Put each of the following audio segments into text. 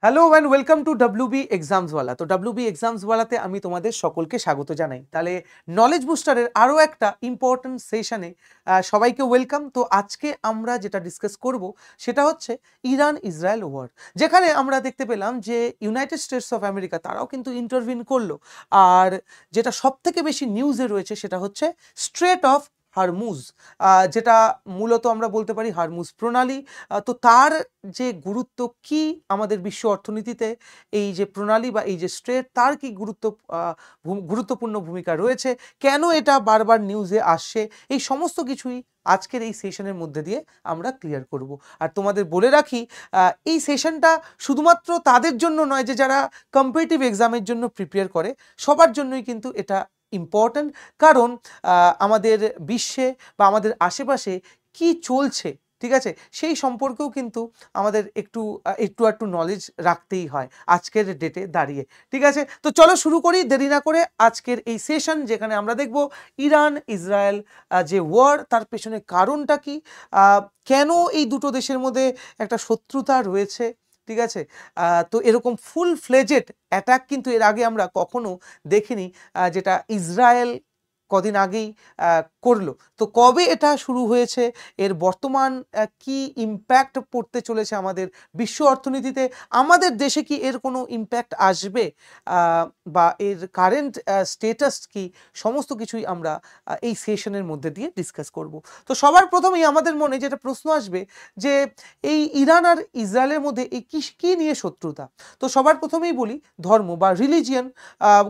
Hello and welcome to WB Examswala. তো WB এক্সামসওয়ালাতে আমি তোমাদের সকলকে স্বাগত জানাই। তাহলে নলেজ বুস্টারের আরও একটা ইম্পর্ট্যান্ট সেশনে সবাইকে ওয়েলকাম। তো আজকে আমরা যেটা ডিসকাস করব সেটা হচ্ছে ইরান ইসরায়েল ওয়ার, যেখানে আমরা দেখতে পেলাম যে ইউনাইটেড স্টেটস অফ আমেরিকা তারাও কিন্তু ইন্টারভিন করলো। আর যেটা সব থেকে বেশি নিউজে রয়েছে সেটা হচ্ছে স্ট্রেট অফ হারমুজ, যেটা মূলত আমরা বলতে পারি হারমুজ প্রণালী। তো তার যে গুরুত্ব কি আমাদের বিশ্ব অর্থনীতিতে, এই যে প্রণালী বা এই যে স্ট্রেট, তার কি গুরুত্বপূর্ণ ভূমিকা রয়েছে, কেন এটা বারবার নিউজে আসছে, এই সমস্ত কিছুই আজকের এই সেশনের মধ্যে দিয়ে আমরা ক্লিয়ার করব। আর তোমাদের বলে রাখি, এই সেশনটা শুধুমাত্র তাদের জন্য নয় যে যারা কম্পিটিটিভ এক্সামের জন্য প্রিপেয়ার করে, সবার জন্যই কিন্তু এটা ইম্পর্ট্যান্ট। কারণ আমাদের বিশ্বে বা আমাদের আশেপাশে কি চলছে, ঠিক আছে, সেই সম্পর্কেও কিন্তু আমাদের একটু একটু নলেজ রাখতেই হয় আজকের ডেটে দাঁড়িয়ে। ঠিক আছে, তো চলো শুরু করি দেরি না করে আজকের এই সেশন, যেখানে আমরা দেখব ইরান ইসরায়েল যে ওয়ার, তার পেছনে কারণটা কি, কেন এই দুটো দেশের মধ্যে একটা শত্রুতা রয়েছে। ঠিক আছে, তো এরকম ফুল ফ্লেজেড অ্যাটাক কিন্তু এর আগে আমরা কখনো দেখিনি, যেটা ইসরায়েল কদিন আগেই করলো। তো কবে এটা শুরু হয়েছে, এর বর্তমান কি ইম্প্যাক্ট পড়তে চলেছে আমাদের বিশ্ব অর্থনীতিতে, আমাদের দেশে কি এর কোনো ইম্প্যাক্ট আসবে, বা এর কারেন্ট স্টেটাস কি, সমস্ত কিছুই আমরা এই সেশনের মধ্যে দিয়ে ডিসকাস করব। তো সবার প্রথমেই আমাদের মনে যেটা প্রশ্ন আসবে যে এই ইরান আর ইসরায়েলের মধ্যে এই কি নিয়ে শত্রুতা। তো সবার প্রথমেই বলি ধর্ম বা রিলিজিয়ান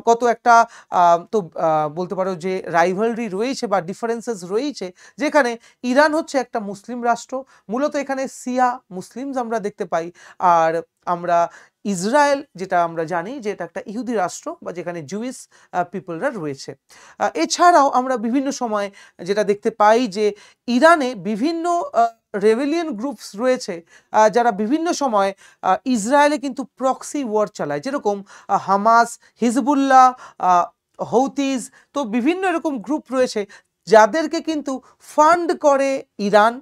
কত একটা তো বলতে পারো যে রাইভালরি রয়েছে বা ডিফারেন্সেস রয়েছে, যেখানে ইরান হচ্ছে একটা মুসলিম রাষ্ট্র, মূলত এখানে সিয়া মুসলিমস আমরা দেখতে পাই। আর আমরা ইসরায়েল যেটা আমরা জানি যে এটা একটা ইহুদি রাষ্ট্র বা যেখানে জুইস পিপলরা রয়েছে। এছাড়াও আমরা বিভিন্ন সময় যেটা দেখতে পাই যে ইরানে বিভিন্ন রেবেলিয়ন গ্রুপস রয়েছে, যারা বিভিন্ন সময় ইসরায়েলে কিন্তু প্রক্সি ওয়ার চালায়, যেরকম হামাস, হিজবুল্লাহ, হৌতিজ। তো বিভিন্ন এরকম গ্রুপ রয়েছে যাদেরকে কিন্তু ফান্ড করে ইরান,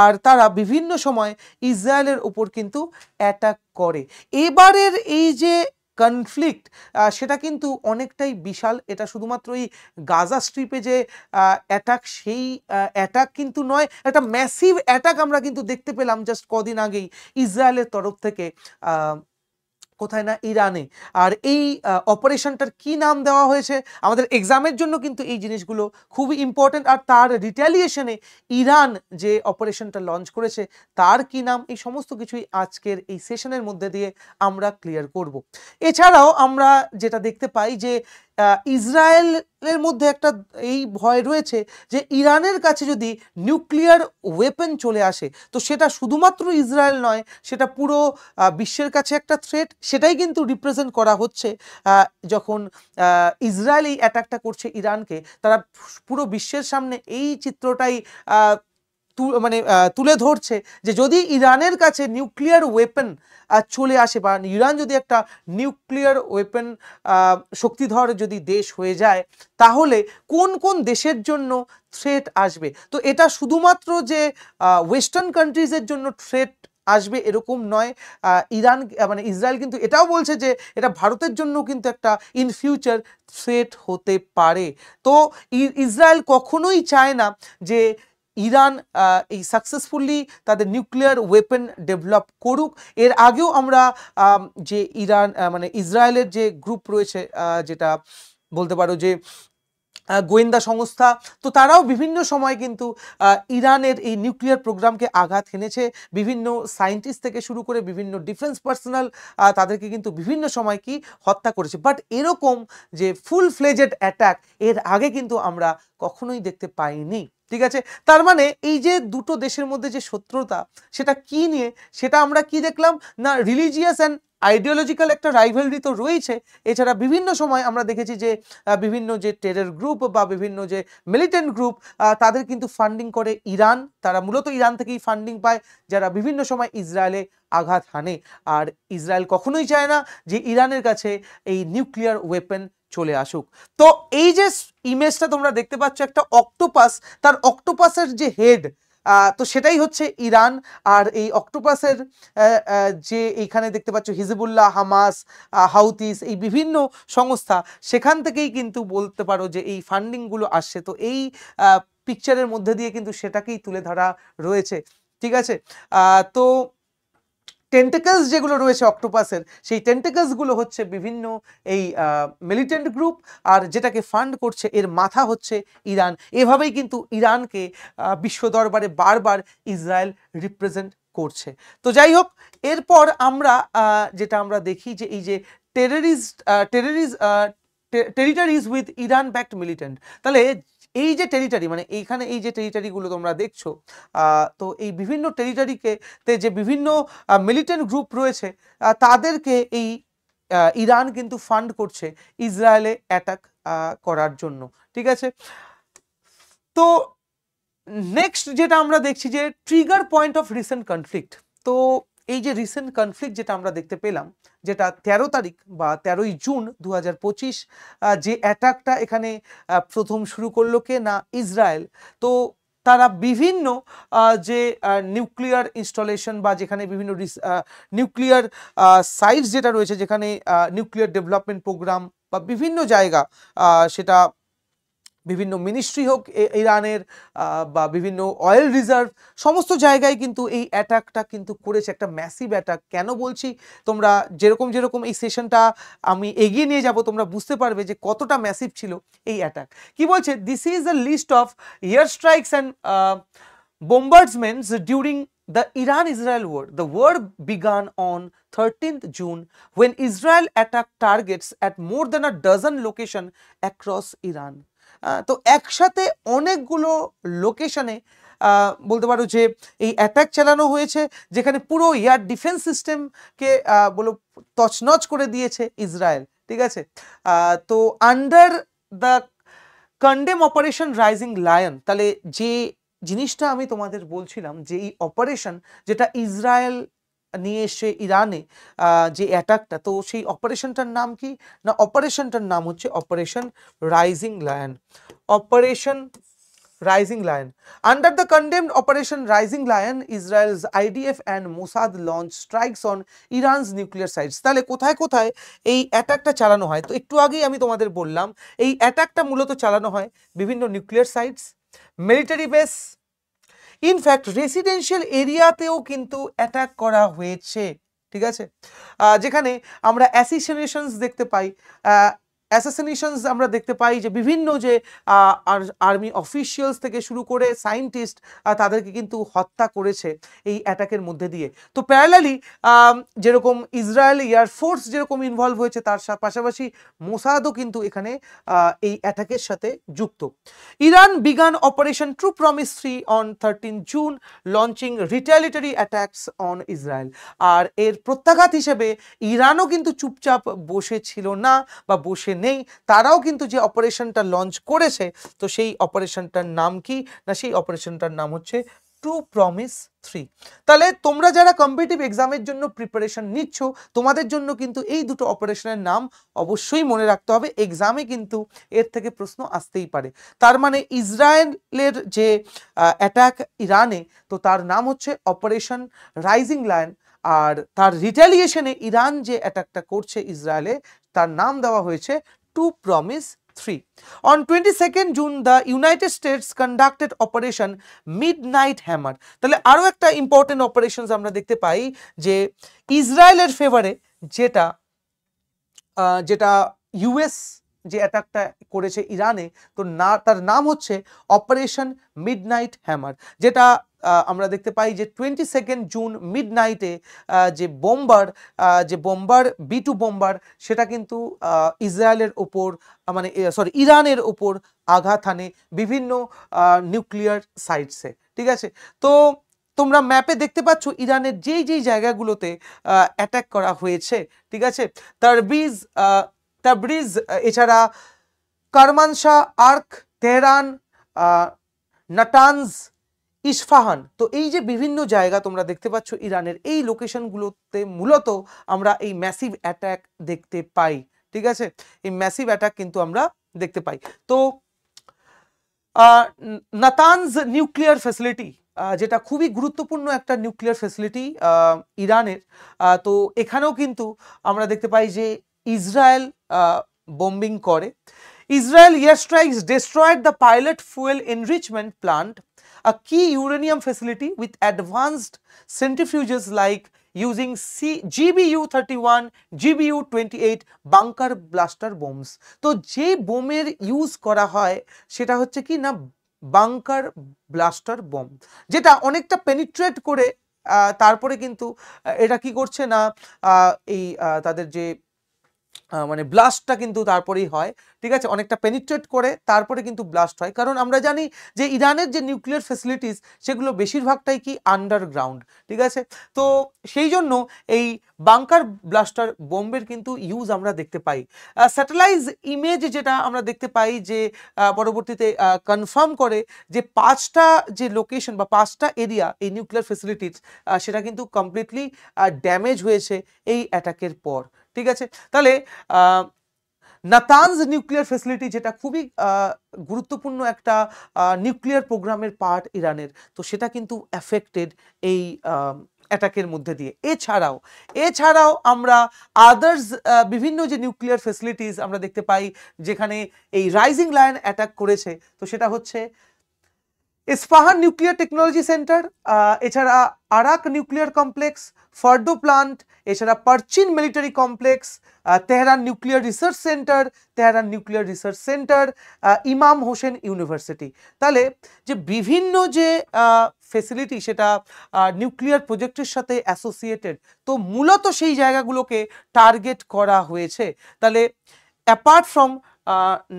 আর তারা বিভিন্ন সময় ইসরায়েলের উপর কিন্তু অ্যাটাক করে। এবারের এই যে কনফ্লিক্ট, সেটা কিন্তু অনেকটাই বিশাল। এটা শুধুমাত্র এই গাজা স্ট্রিপে যে অ্যাটাক, সেই অ্যাটাক কিন্তু নয়, একটা ম্যাসিভ অ্যাটাক আমরা কিন্তু দেখতে পেলাম জাস্ট কদিন আগেই ইসরায়েলের তরফ থেকে, কোথায় না ইরানে। আর এই অপারেশনটার কি নাম দেওয়া হয়েছে, আমাদের এক্সামের জন্য কিন্তু এই জিনিসগুলো খুবই ইম্পর্টেন্ট। আর তার রিট্যালিয়েশনে ইরান যে অপারেশনটা লঞ্চ করেছে তার কি নাম, এই সমস্ত কিছুই আজকের এই সেশনের মধ্যে দিয়ে আমরা ক্লিয়ার করব। এছাড়াও আমরা যেটা দেখতে পাই যে ইসরায়েলের মধ্যে একটা এই ভয় রয়েছে যে ইরানের কাছে যদি নিউক্লিয়ার ওয়েপন চলে আসে, তো সেটা শুধুমাত্র ইসরায়েল নয়, সেটা পুরো বিশ্বের কাছে একটা থ্রেট। সেটাই কিন্তু রিপ্রেজেন্ট করা হচ্ছে যখন ইসরায়েল এই অ্যাটাকটা করছে ইরানকে, তারা পুরো বিশ্বের সামনে এই চিত্রটাই তুলে ধরছে যে যদি ইরানের কাছে নিউক্লিয়ার ওয়েপন চলে আসে, বা ইরান যদি একটা নিউক্লিয়ার ওয়েপন শক্তিধর যদি দেশ হয়ে যায়, তাহলে কোন কোন দেশের জন্য থ্রেট আসবে। তো এটা শুধুমাত্র যে ওয়েস্টার্ন কান্ট্রিজের জন্য থ্রেট আসবে এরকম নয়, ইরান মানে ইসরায়েল কিন্তু এটাও বলছে যে এটা ভারতের জন্য কিন্তু একটা ইন ফিউচার থ্রেট হতে পারে। তো ইসরায়েল কখনোই চায় না যে ইরান এই সাকসেসফুলি তাদের নিউক্লিয়ার ওয়েপন ডেভেলপ করুক। এর আগেও আমরা যে ইরান মানে ইসরায়েলের যে গ্রুপ রয়েছে, যেটা বলতে পারো যে গোয়েন্দা সংস্থা, তো তারাও বিভিন্ন সময় কিন্তু ইরানের এই নিউক্লিয়ার প্রোগ্রামকে আঘাত হেনেছে। বিভিন্ন সায়েন্টিস্ট থেকে শুরু করে বিভিন্ন ডিফেন্স পার্সোনাল তাদেরকে কিন্তু বিভিন্ন সময় কি হত্যা করেছে। বাট এরকম যে ফুল ফ্লেজেড অ্যাটাক এর আগে কিন্তু আমরা কখনোই দেখতে পাইনি। ঠিক আছে, তার মানে এই যে দুটো দেশের মধ্যে যে শত্রুতা, সেটা কি নিয়ে, সেটা আমরা কি দেখলাম না, রিলিজিয়াস অ্যান্ড আইডিওলজিক্যাল একটা রাইভালরি তো রয়েছে। এছাড়া বিভিন্ন সময় আমরা দেখেছি যে বিভিন্ন যে টেরর গ্রুপ বা বিভিন্ন যে মিলিটেন্ট গ্রুপ, তাদের কিন্তু ফান্ডিং করে ইরান। তারা মূলত ইরান থেকেই ফান্ডিং পায়, যারা বিভিন্ন সময় ইসরায়েলে আঘাত হানে। আর ইসরায়েল কখনোই চায় না যে ইরানের কাছে এই নিউক্লিয়ার ওয়েপন চলে আসুক। তো এই যে ইমেজটা তোমরা দেখতে পাচ্ছ, একটা অক্টোপাস, তার অক্টোপাসের যে হেড, তো সেটাই হচ্ছে ইরান। আর এই অক্টোপাসের যে এইখানে দেখতে পাচ্ছ হিজবুল্লাহ, হামাস, হাউতিস, এই বিভিন্ন সংস্থা, সেখান থেকেই কিন্তু বলতে পারো যে এই ফান্ডিংগুলো আসছে। তো এই পিকচারের মধ্যে দিয়ে কিন্তু সেটাকেই তুলে ধরা রয়েছে, ঠিক আছে। তো টেন্টেকলস যেগুলো রয়েছে অক্টোপাসের, সেই টেন্টেকলসগুলো হচ্ছে বিভিন্ন এই মিলিটেন্ট গ্রুপ, আর যেটাকে ফান্ড করছে এর মাথা হচ্ছে ইরান। এভাবেই কিন্তু ইরানকে বিশ্ব দরবারে বারবার ইসরায়েল রিপ্রেজেন্ট করছে। তো যাই হোক, এরপর আমরা যেটা আমরা দেখি যে এই যে territories with Iran backed militant, তাহলে এই যে টেরিটরি, মানে এইখানে এই যে টেরিটরিগুলো তোমরা দেখছো, তো এই বিভিন্ন টেরিটরিকে যে বিভিন্ন মিলিটেন্ট গ্রুপ রয়েছে, তাদেরকে এই ইরান কিন্তু ফান্ড করছে ইসরায়েলে অ্যাটাক করার জন্য, ঠিক আছে। তো নেক্সট যেটা আমরা দেখছি যে trigger point of recent conflict. তো এই যে রিসেন্ট কনফ্লিক্ট যেটা আমরা দেখতে পেলাম, যেটা 13 তারিখ বা 13ই জুন 2025, যে অ্যাটাকটা এখানে প্রথম শুরু করলো কে না, ইসরায়েল। তো তারা বিভিন্ন যে নিউক্লিয়ার ইনস্টলেশন বা যেখানে বিভিন্ন নিউক্লিয়ার সাইটস যেটা রয়েছে, যেখানে নিউক্লিয়ার ডেভেলপমেন্ট প্রোগ্রাম বা বিভিন্ন জায়গা, সেটা বিভিন্ন মিনিস্ট্রি হোক ইরানের, বা বিভিন্ন অয়েল রিজার্ভ, সমস্ত জায়গায় কিন্তু এই অ্যাটাকটা কিন্তু করেছে, একটা ম্যাসিভ অ্যাটাক। কেন বলছি, তোমরা যেরকম যেরকম এই সেশনটা আমি এগিয়ে নিয়ে যাব, তোমরা বুঝতে পারবে যে কতটা ম্যাসিভ ছিল এই অ্যাটাক। কি বলছে, this is a list of air strikes and bombardments during the Iran-Israel war. The war began on 13th June when Israel attacked targets at more than a dozen locations across Iran. তো একসাথে অনেকগুলো লোকেশনে বলতে পারো যে এই attack চালানো হয়েছে, যেখানে পুরো এয়ার ডিফেন্স সিস্টেমকে বলো তছনছ করে দিয়েছে ইসরায়েল, ঠিক আছে। তো under the condemn operation rising lion, তাহলে যে জিনিসটা আমি তোমাদের বলছিলাম যে এই অপারেশন যেটা ইসরায়েল নিয়ে এসে ইরানে, যে অ্যাটাকটা, তো সেই অপারেশনটার নাম কি না, অপারেশনটার নাম হচ্ছে operation rising lion. Operation rising lion, under the condemned operation Rising Lion, Israel's IDF and Mossad launched strikes on Iran's nuclear sites. তাহলে কোথায় কোথায় এই অ্যাটাকটা চালানো হয়, তো একটু আগেই আমি তোমাদের বললাম এই অ্যাটাকটা মূলত চালানো হয় বিভিন্ন nuclear sites, military base, in fact residential এরিয়াতেও কিন্তু অ্যাটাক করা হয়েছে, ঠিক আছে। যেখানে আমরা অ্যাসিসিনেশনস দেখতে পাই, অ্যাসাসিনেশনস আমরা দেখতে পাই, যে বিভিন্ন যে আর্মি অফিসিয়ালস থেকে শুরু করে সায়েন্টিস্ট, তাদেরকে কিন্তু হত্যা করেছে এই অ্যাটাকের মধ্যে দিয়ে। তো প্যারালালি যেরকম ইসরায়েল এয়ারফোর্স যেরকম ইনভলভ হয়েছে, তার পাশাপাশি মোসাদও কিন্তু এখানে এই অ্যাটাকের সাথে যুক্ত। Iran began operation true promise 3 on 13 June launching retaliatory attacks on Israel. আর এর প্রত্যাঘাত হিসেবে ইরানও কিন্তু চুপচাপ বসে ছিল না বা বসে নেই, তারাও কিন্তু যে অপারেশনটা লঞ্চ করেছে, তো সেই অপারেশনটার নাম কি না, সেই অপারেশনটার নাম হচ্ছে ট্রু প্রমিস 3। তাহলে তোমরা যারা কম্পিটিটিভ এক্সামের জন্য প্রিপারেশন নিচ্ছ, তোমাদের জন্য কিন্তু এই দুটো অপারেশনের নাম অবশ্যই মনে রাখতে হবে, এক্সামে কিন্তু এর থেকে প্রশ্ন আসতেই পারে। তার মানে ইসরায়েলের যে অ্যাটাক ইরানে, তো তার নাম হচ্ছে অপারেশন রাইজিং লায়ন, আর তার রিটালিয়েশনে ইরান যে অ্যাটাকটা করছে ইসরায়েলে, তার নাম দেওয়া হয়েছে two promise 3। On 22nd June, the United States conducted Operation Midnight Hammer. তাহলে আরো একটা ইম্পর্টেন্ট অপারেশনস আমরা দেখতে পাই যে ইসরায়েলের ফেভারে, যেটা যেটা ইউএস যে অ্যাটাকটা করেছে ইরানে, তো তার নাম হচ্ছে অপারেশন মিডনাইট হ্যামার। যেটা আমরা দেখতে পাই যে 22nd জুন মিডনাইটে যে বোম্বার B2 বোম্বার, সেটা কিন্তু ইসরায়েলের ওপর, মানে সরি ইরানের ওপর আঘাত হানে বিভিন্ন নিউক্লিয়ার সাইটসে, ঠিক আছে। তো তোমরা ম্যাপে দেখতে পাচ্ছ ইরানের যেই যেই জায়গাগুলোতে অ্যাটাক করা হয়েছে, ঠিক আছে। তাবরিজ, এছাড়া কারমানশা, আর্ক, তেহরান, নাটানজ, ইস্ফাহান, তো এই যে বিভিন্ন জায়গা তোমরা দেখতে পাচ্ছ ইরানের, এই লোকেশনগুলোতে মূলত আমরা এই ম্যাসিভ অ্যাটাক দেখতে পাই, ঠিক আছে। এই ম্যাসিভ অ্যাটাক কিন্তু আমরা দেখতে পাই। তো নাতানজ নিউক্লিয়ার ফ্যাসিলিটি, যেটা খুবই গুরুত্বপূর্ণ একটা নিউক্লিয়ার ফ্যাসিলিটি ইরানের। তো এখানেও কিন্তু আমরা দেখতে পাই যে ইসরায়েল বোম্বিং করে। Israel air strikes destroyed the pilot fuel enrichment plant, a key uranium facility with advanced centrifuges like using GBU-31, GBU-28 bunker blaster bombs। তো যে বোমের ইউজ করা হয় সেটা হচ্ছে কি না বাংকার ব্লাস্টার বোম, যেটা অনেকটা পেনিট্রেট করে তারপরে কিন্তু এটা কি করছে না এই তাদের যে মানে ব্লাস্টটা কিন্তু তারপরেই হয়, ঠিক আছে, অনেকটা পেনিট্রেট করে তারপরে কিন্তু ব্লাস্ট হয়। কারণ আমরা জানি যে ইরানের যে নিউক্লিয়ার ফ্যাসিলিটিস সেগুলো বেশিরভাগটাই কি আন্ডারগ্রাউন্ড, ঠিক আছে। তো সেই জন্য এই বাংকার ব্লাস্টার বোম্বের কিন্তু ইউজ আমরা দেখতে পাই। স্যাটেলাইট ইমেজ যেটা আমরা দেখতে পাই যে পরবর্তীতে কনফার্ম করে যে 5টা যে লোকেশন বা 5টা এরিয়া এই নিউক্লিয়ার ফ্যাসিলিটিস সেটা কিন্তু কমপ্লিটলি ড্যামেজ হয়েছে এই অ্যাটাকের পর, ঠিক আছে। তাহলে নাতানজ নিউক্লিয়ার ফ্যাসিলিটি যেটা খুবই গুরুত্বপূর্ণ একটা নিউক্লিয়ার প্রোগ্রামের পার্ট ইরানের, তো সেটা কিন্তু অ্যাফেক্টেড এই অ্যাটাকের মধ্যে দিয়ে। এছাড়াও আমরা আদার্স বিভিন্ন যে নিউক্লিয়ার ফ্যাসিলিটিস আমরা দেখতে পাই যেখানে এই রাইজিং লায়ন অ্যাটাক করেছে, তো সেটা হচ্ছে ইস্পাহান নিউক্লিয়ার টেকনোলজি সেন্টার, এছাড়া Arak nuclear complex, Fordow plant, এছাড়া Parchin military complex, Tehran nuclear research centre, Imam Hossein university. তাহলে যে বিভিন্ন যে ফেসিলিটি সেটা নিউক্লিয়ার প্রজেক্টের সাথে অ্যাসোসিয়েটেড, তো মূলত সেই জায়গাগুলোকে টার্গেট করা হয়েছে। তাহলে apart from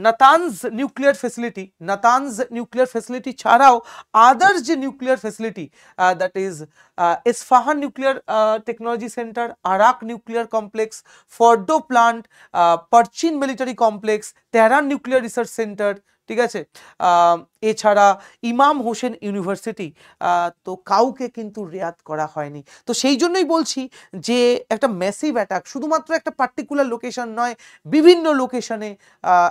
Natanz nuclear facility ছাড়াও আদার্স যে nuclear facility that is Isfahan nuclear technology centre, Arak nuclear complex, Fordow plant, Parchin military complex, Tehran nuclear research centre, ঠিক আছে, এছাড়া ইমাম হোসেন ইউনিভার্সিটি, তো কাউকে কিন্তু রেয়াত করা হয়নি। তো সেই জন্যই বলছি যে একটা ম্যাসিভ অ্যাটাক শুধুমাত্র একটা পার্টিকুলার লোকেশন নয়, বিভিন্ন লোকেশনে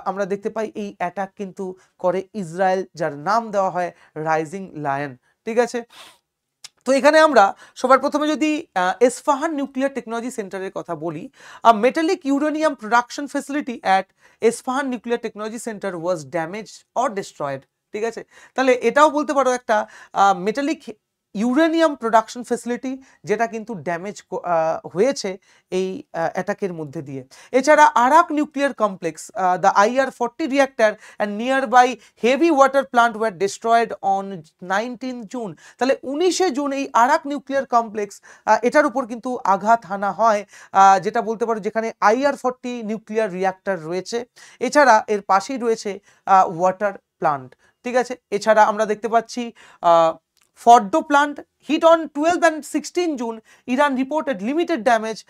আমরা দেখতে পাই এই অ্যাটাক কিন্তু করে ইসরায়েল, যার নাম দেওয়া হয় রাইজিং লায়ন, ঠিক আছে। তো এখানে আমরা সবার প্রথমে যদি ইস্পাহান নিউক্লিয়ার টেকনোলজি সেন্টারের কথা বলি, metallic uranium production facility at Isfahan nuclear technology centre was damage or destroyed, ঠিক আছে। তাহলে এটাও বলতে পারো একটা মেটালিক ইউরেনিয়াম প্রোডাকশন ফ্যাসিলিটি যেটা কিন্তু ড্যামেজ হয়েছে এই অ্যাটাকের মধ্যে দিয়ে। এছাড়া Arak nuclear complex, the IR-40 reactor and nearby heavy water plant were destroyed on 19 June. তাহলে 19শে জুন এই আরাক নিউক্লিয়ার কমপ্লেক্স এটার উপর কিন্তু আঘাত হানা হয়, যেটা বলতে পারো যেখানে IR-40 নিউক্লিয়ার রিঅ্যাক্টর রয়েছে, এছাড়া এর পাশেই রয়েছে ওয়াটার প্লান্ট, ঠিক আছে। এছাড়া আমরা দেখতে পাচ্ছি Fordo plant hit on 12 and 16 June. Iran reported limited damage,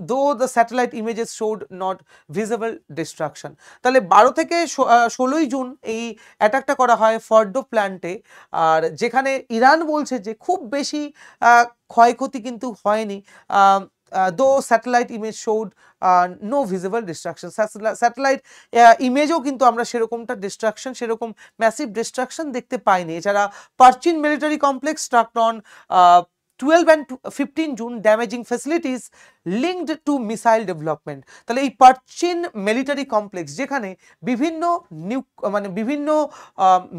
though the satellite images showed not visible destruction. তাহলে 12 থেকে 16ই জুন এই অ্যাটাকটা করা হয় ফর্ডো প্ল্যান্টে, আর যেখানে ইরান বলছে যে খুব বেশি ক্ষয়ক্ষতি কিন্তু হয়নি, though satellite image showed no visible destruction. Satellite ইমেজও কিন্তু আমরা সেরকমটা ডিস্ট্রাকশন, সেরকম ম্যাসিভ ডিস্ট্রাকশন দেখতে পাইনি। এছাড়া Parchin military complex struck on 12 and 15 June, damaging facilities linked to missile development. তাহলে এই পারচিন মিলিটারি কমপ্লেক্স যেখানে বিভিন্ন বিভিন্ন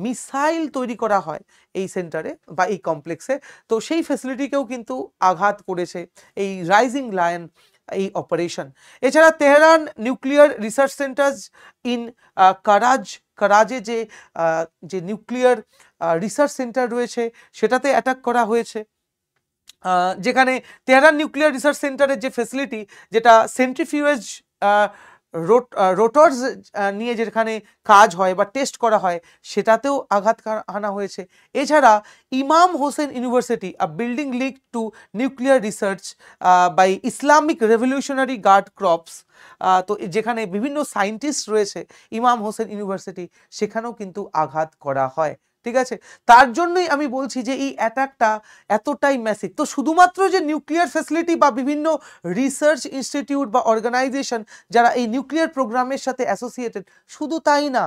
মিসাইল তৈরি করা হয় এই সেন্টারে বা এই কমপ্লেক্সে, তো সেই ফ্যাসিলিটিকেও কিন্তু আঘাত করেছে এই রাইজিং লায়ন এই অপারেশন। এছাড়া Tehran nuclear research centre in কারাজে যে নিউক্লিয়ার রিসার্চ সেন্টার রয়েছে সেটাতে অ্যাটাক করা হয়েছে, যেখানে তেহরান নিউক্লিয়ার রিসার্চ সেন্টারের যে ফ্যাসিলিটি যেটা সেন্ট্রিফিউজ রোটরস নিয়ে যেখানে কাজ হয় বা টেস্ট করা হয় সেটাতেও আঘাত হানা হয়েছে। এছাড়া Imam Hossein university, a building link to nuclear research by Islamic Revolutionary Guard Corps, তো যেখানে বিভিন্ন সায়েন্টিস্ট রয়েছে ইমাম হোসেন ইউনিভার্সিটি, সেখানেও কিন্তু আঘাত করা হয়, ঠিক আছে, তার জন্যই আমি বলছি যে এই অ্যাটাকটা এতটাই ম্যাসিভ। তো শুধুমাত্র যে নিউক্লিয়ার ফ্যাসিলিটি বা বিভিন্ন রিসার্চ ইনস্টিটিউট বা অর্গানাইজেশন যারা এই নিউক্লিয়ার প্রোগ্রামের সাথে অ্যাসোসিয়েটেড, শুধু তাই না,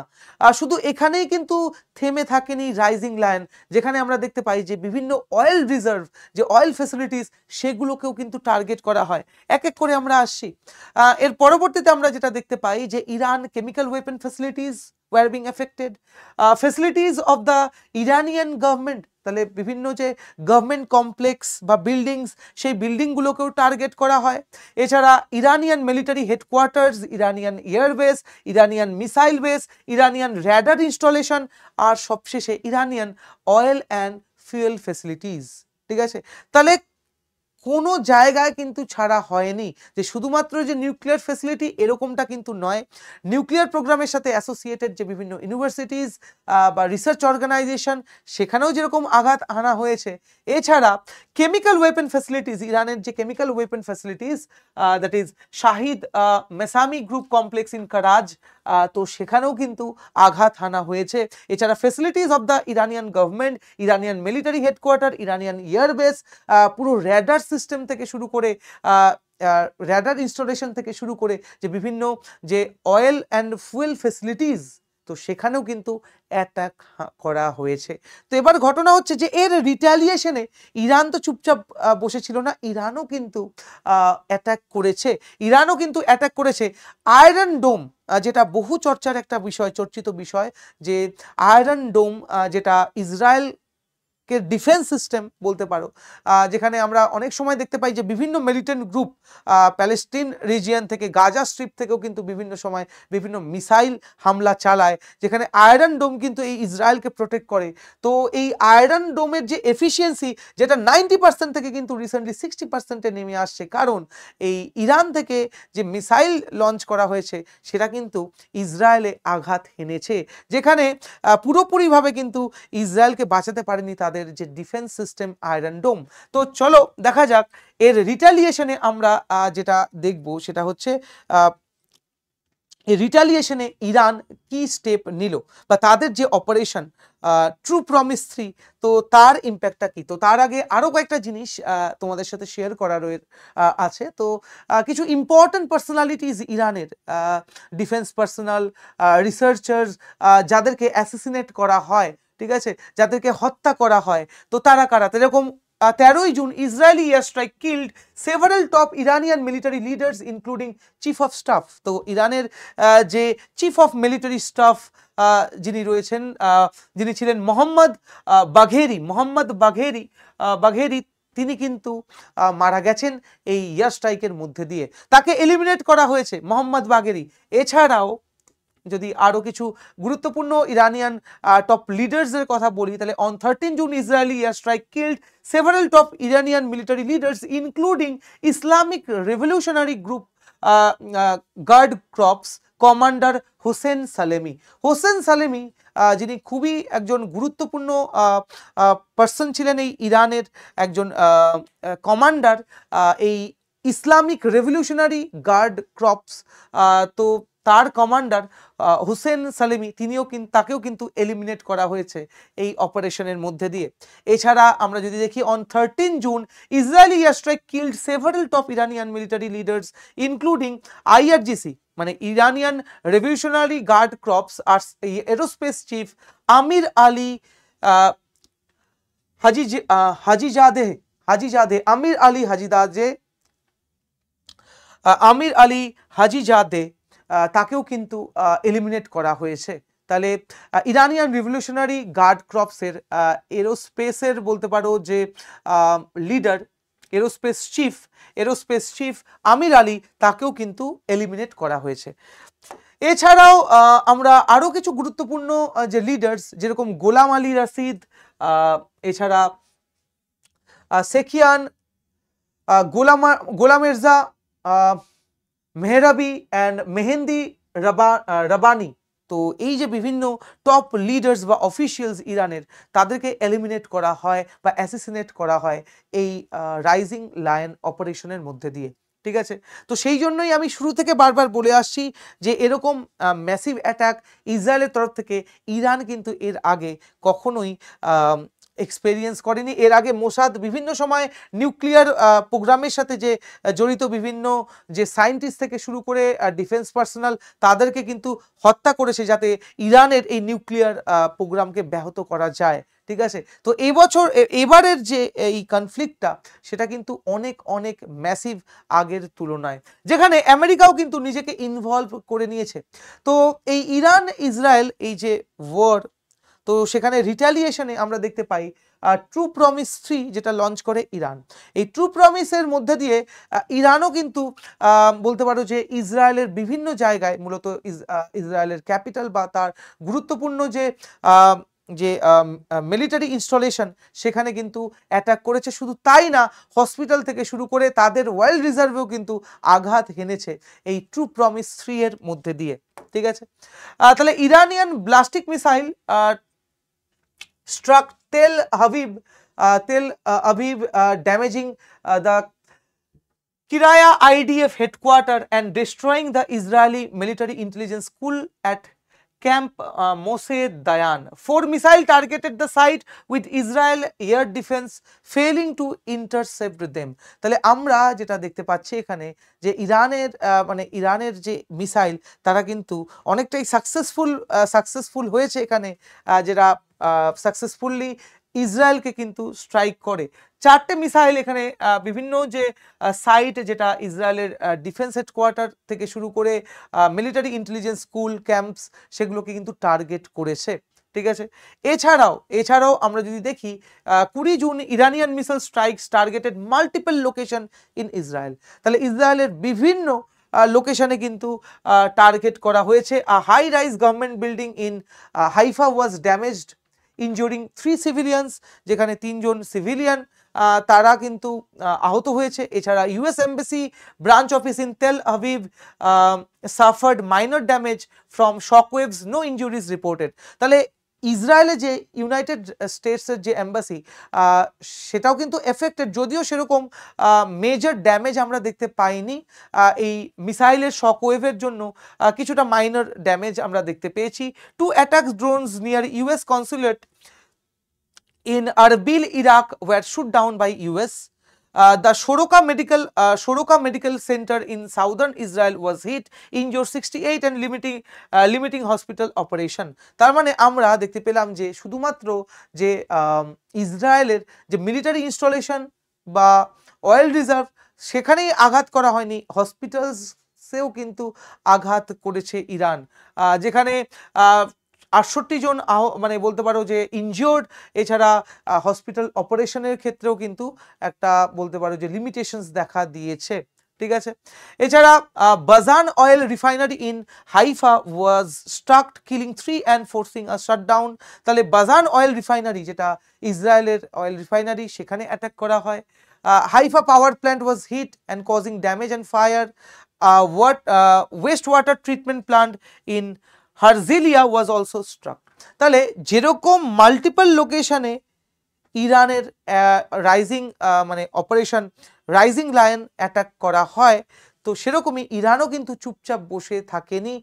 শুধু এখানেই কিন্তু থেমে থাকেনি রাইজিং লায়ন, যেখানে আমরা দেখতে পাই যে বিভিন্ন অয়েল রিজার্ভ, যে অয়েল ফ্যাসিলিটিস, সেগুলোকেও কিন্তু টার্গেট করা হয়। এক এক করে আমরা আসছি। এর পরবর্তীতে আমরা যেটা দেখতে পাই যে Iran chemical weapon facilities were being affected, facilities of the Iranian government, তাহলে বিভিন্ন যে গভর্নমেন্ট কমপ্লেক্স বা বিল্ডিংস, সেই বিল্ডিংগুলোকেও টার্গেট করা হয়। এছাড়া Iranian military headquarters, Iranian airbase, Iranian missile base, Iranian radar installation, আর সবশেষে Iranian oil and fuel facilities. ঠিক আছে, তাহলে কোনো জায়গায় কিন্তু ছাড়া হয়নি যে শুধুমাত্র যে নিউক্লিয়ার ফ্যাসিলিটি এরকমটা কিন্তু নয়, নিউক্লিয়ার প্রোগ্রামের সাথে অ্যাসোসিয়েটেড যে বিভিন্ন ইউনিভার্সিটিজ বা রিসার্চ অর্গানাইজেশন, সেখানেও যেরকম আঘাত আনা হয়েছে, এছাড়া কেমিক্যাল ওয়েপন ফ্যাসিলিটিস, ইরানের যে chemical weapon facilities, that is Shahid Meisami group complex in Karaj, তো সেখানেও কিন্তু আঘাত হানা হয়েছে। এছাড়া facilities of the Iranian government, Iranian military headquarter, Iranian airbase, পুরো র্যাডার সিস্টেম থেকে শুরু করে র্যাডার ইনস্টলেশন থেকে শুরু করে যে বিভিন্ন যে অয়েল অ্যান্ড ফুয়েল ফ্যাসিলিটিস, তো সেখানেও কিন্তু অ্যাটাক করা হয়েছে। তো এবার ঘটনা হচ্ছে যে এর রিটালিয়েশনে ইরান তো চুপচাপ বসেছিল না, ইরানও কিন্তু অ্যাটাক করেছে। আয়রন ডোম, যেটা বহু চর্চার একটা বিষয়, চর্চিত বিষয়, যে আয়রন ডোম যেটা ইসরায়েল কে ডিফেন্স সিস্টেম বলতে পারো, যেখানে আমরা অনেক সময় দেখতে পাই যে বিভিন্ন মিলিটেন্ট গ্রুপ প্যালেস্টিন রিজিয়ন থেকে, গাজা স্ট্রিপ থেকেও কিন্তু বিভিন্ন সময় বিভিন্ন মিসাইল হামলা চালায়, যেখানে আয়রন ডোম কিন্তু এই ইসরায়েলকে প্রোটেক্ট করে। তো এই আয়রন ডোমের যে এফিসিয়েন্সি, যেটা 90% থেকে কিন্তু রিসেন্টলি 60%-এ নেমে আসছে, কারণ এই ইরান থেকে যে মিসাইল লঞ্চ করা হয়েছে সেটা কিন্তু ইসরায়েলে আঘাত হেনেছে, যেখানে পুরোপুরিভাবে কিন্তু ইসরায়েলকে বাঁচাতে পারেনি তাদের যে ডিফেন্স সিস্টেম আয়রন ডোম। তো চলো দেখা যাক এর রিটালিয়েশনে আমরা যেটা দেখব সেটা হচ্ছে এই রিটালিয়েশনে ইরান কি স্টেপ নিল, বা তাদের যে অপারেশন ট্রু প্রমিস 3, তো তার ইম্প্যাক্টটা কি। তো তার আগে আরো কয়েকটা জিনিস তোমাদের সাথে শেয়ার করার আছে। তো কিছু ইম্পর্টেন্ট পার্সোনালিটিস ইরানের, ডিফেন্স পার্সোনাল, রিসার্চার্স, যাদেরকে অ্যাসাসিনেট করা হয়, ঠিক আছে, যাদেরকে হত্যা করা হয়, তো তারা কারা। এরকম 13ই June Israeli air strike killed several top Iranian military leaders including chief of staff. তো ইরানের যে চিফ অফ মিলিটারি স্টাফ যিনি রয়েছেন, যিনি ছিলেন মোহাম্মদ বাঘেরি, তিনি কিন্তু মারা গেছেন এই এয়ার স্ট্রাইকের মধ্যে দিয়ে, তাকে এলিমিনেট করা হয়েছে মোহাম্মদ বাঘেরি। এছাড়াও যদি আরো কিছু গুরুত্বপূর্ণ ইরানিয়ান টপ লিডার্সের কথা বলি, তাহলে on 13 June Israeli air strike killed several top Iranian military leaders including Islamic revolutionary group guard corps commander Hossein Salami, যিনি খুবই একজন গুরুত্বপূর্ণ পার্সন ছিলেন, এই ইরানের একজন কমান্ডার, এই ইসলামিক রেভলিউশনারি গার্ড ক্রপস, তো তার কমান্ডার হোসেন সালেমি, তাকেও কিন্তু এলিমিনেট করা হয়েছে এই অপারেশনের মধ্যে দিয়ে। এছাড়া আমরা যদি দেখি on 13 June Israeli air strike killed several top Iranian military leaders including IRGC মানে ইরানিয়ান রেভলিউশনারি গার্ড ক্রপস আর aerospace chief Amir Ali Hajizadeh, তাকেও কিন্তু এলিমিনেট করা হয়েছে। তাহলে ইরানিয়ান রিভলিউশনারি গার্ড ক্রপসের এরোস্পেসের বলতে পারো যে লিডার, এরোস্পেস চিফ আমির আলী, তাকেও কিন্তু এলিমিনেট করা হয়েছে। এছাড়াও আমরা আরো কিছু গুরুত্বপূর্ণ যে লিডার্স, যেরকম গোলাম আলী রশিদ, এছাড়া সেখিয়ান, গোলাম মির্জা মেহরাবি অ্যান্ড মেহেন্দি রাবানি, তো এই যে বিভিন্ন টপ লিডার্স বা অফিসিয়ালস ইরানের, তাদেরকে এলিমিনেট করা হয় বা অ্যাসাসিনেট করা হয় এই রাইজিং লায়ন অপারেশনের মধ্যে দিয়ে। ঠিক আছে। তো সেই জন্যই আমি শুরু থেকে বারবার বলে আসছি যে এরকম ম্যাসিভ অ্যাটাক ইসরায়েলের তরফ থেকে ইরান কিন্তু এর আগে কখনোই এক্সপেরিয়েন্স করেনি। এর আগে মোসাদ বিভিন্ন সময় নিউক্লিয়ার প্রোগ্রামের সাথে যে জড়িত বিভিন্ন যে সায়েন্টিস্ট থেকে শুরু করে ডিফেন্স পার্সোনাল তাদেরকে কিন্তু হত্যা করেছে যাতে ইরানের এই নিউক্লিয়ার প্রোগ্রামকে ব্যাহত করা যায়। ঠিক আছে। তো এবারের যে এই কনফ্লিক্টটা সেটা কিন্তু অনেক অনেক ম্যাসিভ আগের তুলনায়, যেখানে আমেরিকাও কিন্তু নিজেকে ইনভলভ করে নিয়েছে। তো এই ইরান ইসরায়েল এই যে ওয়ার, তো সেখানে রিটালিয়েশনে আমরা দেখতে পাই ট্রু প্রমিস 3 যেটা লঞ্চ করে ইরান। এই ট্রু প্রমিসের মধ্যে দিয়ে ইরানও কিন্তু বলতে পারো যে ইসরায়েলের বিভিন্ন জায়গায়, মূলত ইসরায়েলের ক্যাপিটাল বা তার গুরুত্বপূর্ণ যে মিলিটারি ইনস্টলেশন সেখানে কিন্তু অ্যাটাক করেছে। শুধু তাই না, হসপিটাল থেকে শুরু করে তাদের ওয়েল রিজার্ভেও কিন্তু আঘাত হেনেছে এই ট্রু প্রমিস 3 এর মধ্যে দিয়ে। ঠিক আছে। তাহলে Iranian ballistic missile struck Tel Aviv, damaging the Kiraya IDF headquarters and destroying the Israeli military intelligence school at Camp Moshe Dayan. 4 missiles targeted the site with Israel air defense failing to intercept them. তাহলে আমরা যেটা দেখতে পাচ্ছি এখানে যে ইরানের যে missile তারা কিন্তু অনেকটাই সাকসেসফুল হয়েছে এখানে, যেটা সাকসেসফুলি ইসরায়েলকে কিন্তু স্ট্রাইক করে। 4টে মিসাইল এখানে বিভিন্ন যে সাইট, যেটা ইসরায়েলের ডিফেন্স হেডকোয়ার্টার থেকে শুরু করে মিলিটারি ইন্টেলিজেন্স স্কুল ক্যাম্পস, সেগুলোকে কিন্তু টার্গেট করেছে। ঠিক আছে। এছাড়াও আমরা যদি দেখি 20 June Iranian missile strikes targeted multiple location in Israel. তাহলে ইসরায়েলের বিভিন্ন লোকেশনে কিন্তু টার্গেট করা হয়েছে। High rise government building in Haifa was damaged injuring 3 civilians, যেখানে 3 জন সিভিলিয়ান তারা কিন্তু আহত হয়েছে। এছাড়া US embassy branch office in Tel Aviv suffered minor damage from shockwaves, no injuries reported. তাহলে ইসরায়েলে যে ইউনাইটেড স্টেটসের যে এম্বাসি সেটাও কিন্তু এফেক্টেড, যদিও সেরকম মেজর ড্যামেজ আমরা দেখতে পাইনি। এই মিসাইলের শকওয়েভের জন্য কিছুটা মাইনর ড্যামেজ আমরা দেখতে পেয়েছি। 2 attacks drones near US consulate in Erbil, Iraq were shot down by US. The Soroka Medical Center in southern Israel was hit, injured 68 and limiting hospital operation. তার মানে আমরা দেখতে পেলাম যে শুধুমাত্র যে ইসরায়েলের যে মিলিটারি ইনস্টলেশন বা অয়েল রিজার্ভ সেখানেই আঘাত করা হয়নি, হসপিটালসেও কিন্তু আঘাত করেছে ইরান, যেখানে 68 জন বলতে পারো যে ইনজিওর্ড। এছাড়া হসপিটাল অপারেশনের ক্ষেত্রেও কিন্তু একটা বলতে পারো যে লিমিটেশনস দেখা দিয়েছে। ঠিক আছে। এছাড়া Bazan oil refinery in Haifa was struck killing 3 and forcing a shutdown। তাহলে বাজান অয়েল রিফাইনারি, যেটা ইসরায়েলের অয়েল রিফাইনারি, সেখানে অ্যাটাক করা হয়। Haifa power plant was hit and causing damage and fire. Wastewater treatment plant in Herzliya was also struck. তাহলে যেরকম multiple লোকেশনে ইরানের rising operation rising lion attack করা হয়, তো সেরকমই ইরানও কিন্তু চুপচাপ বসে থাকেনি।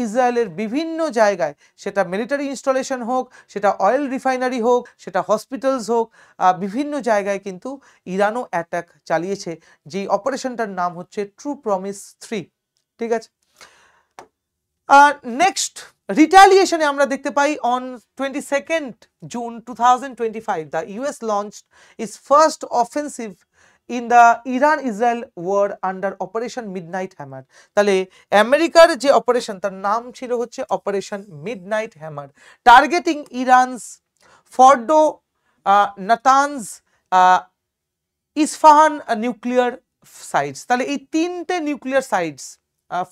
ইসরায়েলের বিভিন্ন জায়গায়, সেটা মিলিটারি ইনস্টলেশন হোক, সেটা অয়েল রিফাইনারি হোক, সেটা হসপিটালস হোক, বিভিন্ন জায়গায় কিন্তু ইরানও অ্যাটাক চালিয়েছে, যেই অপারেশনটার নাম হচ্ছে ট্রু প্রমিস 3। ঠিক আছে। নেক্সট রিটালিয়েশনে আমরা দেখতে পাই on 22nd June 2025 the US launched its first offensive in the Iran-Israel war under Operation Midnight Hammer। তাহলে আমেরিকার যে অপারেশন তার নাম ছিল হচ্ছে operation midnight hammer, targeting Iran's Fordow, Natanz, Isfahan nuclear sites. তাহলে এই 3টে নিউক্লিয়ার সাইটস,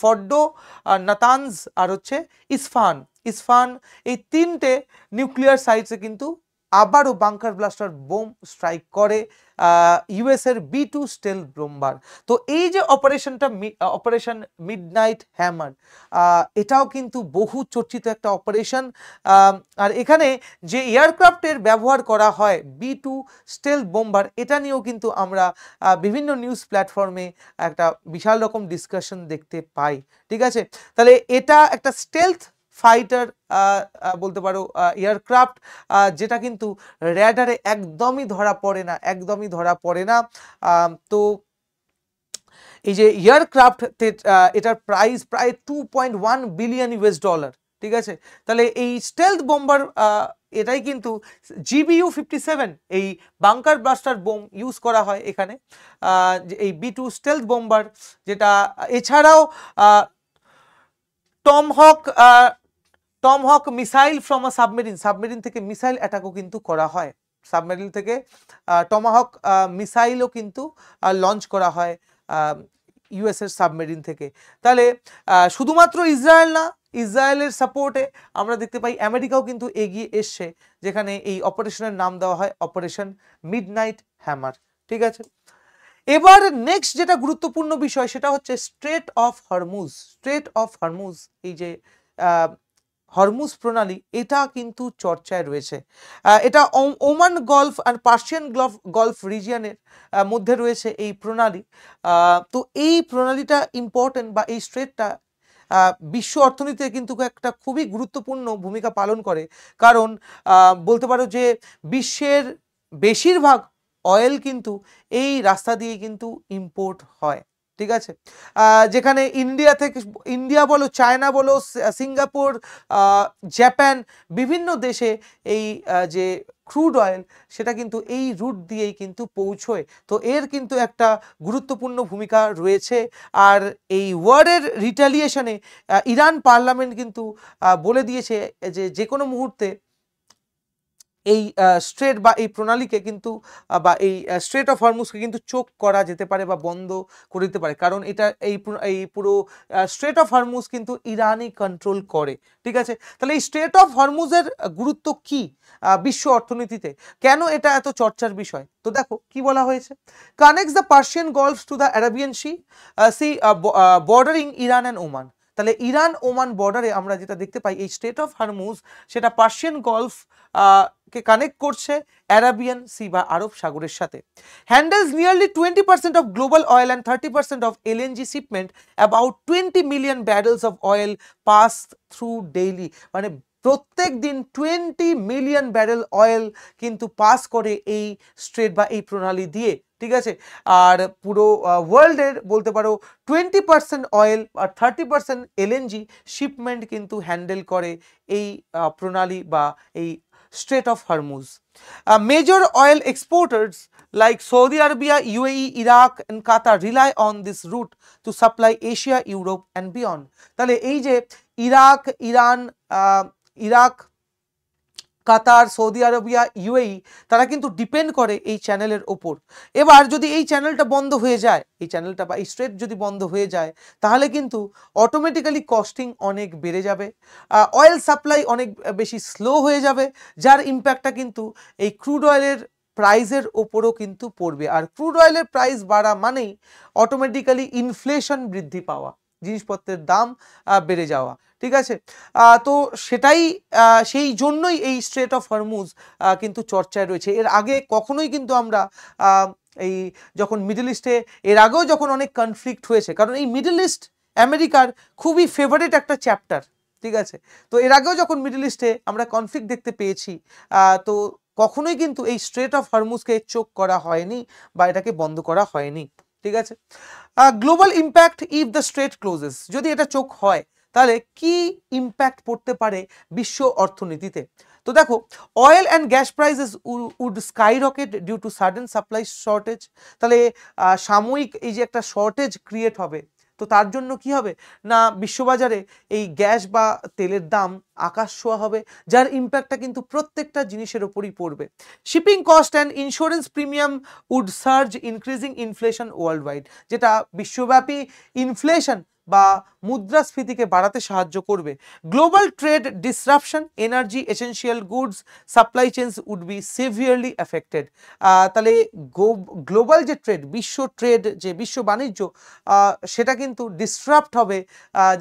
ফর্ডো, নাতানজ আর হচ্ছে ইসফাহান, এই 3টে নিউক্লিয়ার সাইটসে কিন্তু আবারও বাংকার ব্লাস্টার বোম স্ট্রাইক করে ইউএস এর B2 স্টেলথ বোম্বার। তো এই যে অপারেশনটা অপারেশন মিডনাইট হ্যামার, এটাও কিন্তু বহু চর্চিত একটা অপারেশন। আর এখানে যে এয়ারক্রাফটের ব্যবহার করা হয় B2 স্টেলথ বোম্বার, এটা নিয়েও কিন্তু আমরা বিভিন্ন নিউজ প্ল্যাটফর্মে একটা বিশাল রকম ডিসকাশন দেখতে পাই। ঠিক আছে, তাহলে এটা একটা স্টেলথ ফাইটার বলতে পারো এয়ারক্রাফট, যেটা কিন্তু র্যাডারে একদমই ধরা পড়ে না, একদমই ধরা পড়ে না। তো এই যে এয়ারক্রাফট, এটার প্রাইস প্রায় $2.1 বিলিয়ন। ঠিক আছে, তাহলে এই স্টেলথ বোম্বার, এটাই কিন্তু GBU-57 এই বাংকার ব্লাস্টার বোম ইউজ করা হয় এখানে, এই B2 স্টেলথ বোম্বার, যেটা এছাড়াও টমহক মিসাইল ফ্রম আ সাবমেরিন থেকে মিসাইল অ্যাটাকও কিন্তু করা হয়, সাবমেরিন থেকে টমাহক মিসাইলও কিন্তু লঞ্চ করা হয় ইউএস এর সাবমেরিন থেকে। তাহলে শুধুমাত্র ইসরায়েল না, ইসরায়েলের সাপোর্টে আমরা দেখতে পাই আমেরিকাও কিন্তু এগিয়ে এসছে, যেখানে এই অপারেশনের নাম দেওয়া হয় অপারেশন মিডনাইট হ্যামার। ঠিক আছে, এবার নেক্সট যেটা গুরুত্বপূর্ণ বিষয় সেটা হচ্ছে straight of Hormuz. Straight of Hormuz, এই যে হরমুজ প্রণালী, এটা কিন্তু চর্চায় রয়েছে। এটা ওমান গলফ আর পার্সিয়ান গলফ রিজিয়নের মধ্যে রয়েছে এই প্রণালী। তো এই প্রণালীটা ইম্পর্টেন্ট, বা এই স্ট্রেটটা বিশ্ব অর্থনীতিতে কিন্তু একটা খুবই গুরুত্বপূর্ণ ভূমিকা পালন করে, কারণ বলতে পারো যে বিশ্বের বেশিরভাগ অয়েল কিন্তু এই রাস্তা দিয়ে কিন্তু ইম্পোর্ট হয়। ঠিক আছে, যেখানে ইন্ডিয়া বলো, চায়না বলো, সিঙ্গাপুর, জাপান, বিভিন্ন দেশে এই যে ক্রুড অয়েল, সেটা কিন্তু এই রুট দিয়েই কিন্তু পৌঁছয়। তো এর কিন্তু একটা গুরুত্বপূর্ণ ভূমিকা রয়েছে। আর এই ওয়ারের রিটালিয়েশনে ইরান পার্লামেন্ট কিন্তু বলে দিয়েছে যে কোনো মুহূর্তে এই স্ট্রেট বা এই প্রণালীকে কিন্তু বা এই স্ট্রেট অফ হরমুজকে কিন্তু চোখ করা যেতে পারে বা বন্ধ করে দিতে পারে, কারণ এটা এই পুরো স্ট্রেট অফ হরমুজ কিন্তু ইরানই কন্ট্রোল করে। ঠিক আছে, তাহলে এই স্ট্রেট অফ হরমুজের গুরুত্ব কি বিশ্ব অর্থনীতিতে, কেন এটা এত চর্চার বিষয়? তো দেখো কি বলা হয়েছে, connects the Persian Gulf to the Arabian Sea bordering Iran and Oman. তাহলে ইরান ওমান বর্ডারে আমরা যেটা দেখতে পাই, এই স্ট্রেট অফ হরমুজ সেটা পার্সিয়ান গলফ কে কানেক্ট করছে অ্যারাবিয়ান সি বা আরব সাগরের সাথে। Handles nearly 20% of global oil and 30% of LNG shipment, about 20 million barrels of oil pass through daily. মানে প্রত্যেক দিন 20 মিলিয়ন ব্যারেল অয়েল কিন্তু পাস করে এই স্ট্রেট বা এই প্রণালী দিয়ে। ঠিক আছে, আর পুরো ওয়ার্ল্ডের বলতে পারো 20% অয়েল আর 30% LNG শিপমেন্ট কিন্তু হ্যান্ডেল করে এই প্রণালী বা এই strait of Hormuz. Major oil exporters like Saudi Arabia, UAE, Iraq and Qatar rely on this route to supply Asia, Europe and beyond. তাহলে এই যে ইরাক, কাতার, সৌদি আরবিয়া, UAE, তারা কিন্তু ডিপেন্ড করে এই চ্যানেলের ওপর। এবার যদি এই চ্যানেলটা বন্ধ হয়ে যায়, এই চ্যানেলটা বা এই স্ট্রেট যদি বন্ধ হয়ে যায়, তাহলে কিন্তু অটোমেটিক্যালি কস্টিং অনেক বেড়ে যাবে, অয়েল সাপ্লাই অনেক বেশি স্লো হয়ে যাবে, যার ইম্প্যাক্টটা কিন্তু এই ক্রুড অয়েলের প্রাইসের ওপরও কিন্তু পড়বে। আর ক্রুড অয়েলের প্রাইস বাড়া মানেই অটোমেটিক্যালি ইনফ্লেশন বৃদ্ধি পাওয়া, জিনিসপত্রের দাম বেড়ে যাওয়া। ঠিক আছে, তো সেটাই সেই জন্যই এই স্ট্রেট অফ হরমুজ কিন্তু চর্চায় রয়েছে। এর আগে কখনোই কিন্তু আমরা এই যখন মিডল ইস্টে এর আগেও যখন অনেক কনফ্লিক্ট হয়েছে, কারণ এই মিডল ইস্ট আমেরিকার খুবই ফেভারিট একটা চ্যাপ্টার। ঠিক আছে, তো এর আগেও যখন মিডল ইস্টে আমরা কনফ্লিক্ট দেখতে পেয়েছি, তো কখনোই কিন্তু এই স্ট্রেট অফ হরমুজকে চোখ করা হয়নি বা এটাকে বন্ধ করা হয়নি। ঠিক আছে, global impact if the straight clauses, যদি এটা চোখ হয় তাহলে কি ইম্প্যাক্ট পড়তে পারে বিশ্ব অর্থনীতিতে? তো দেখো, oil and gas prices would skyrocket due to sudden supply shortage. তাহলে সাময়িক এই যে একটা শর্টেজ ক্রিয়েট হবে, তো তার জন্য কি হবে না, বিশ্ববাজারে এই গ্যাস বা তেলের দাম আকাশ ছোঁয়া হবে, যার ইম্প্যাক্টটা কিন্তু প্রত্যেকটা জিনিসের ওপরই পড়বে। Shipping cost and insurance premium would surge, increasing inflation worldwide. যেটা বিশ্বব্যাপী ইনফ্লেশন বা মুদ্রাস্ফীতিকে বাড়াতে সাহায্য করবে। Global trade disruption, energy, essential goods, supply chains would be severely affected. তাহলে গ্লোবাল যে ট্রেড, বিশ্ব বাণিজ্য, সেটা কিন্তু ডিসরাপ্ট হবে,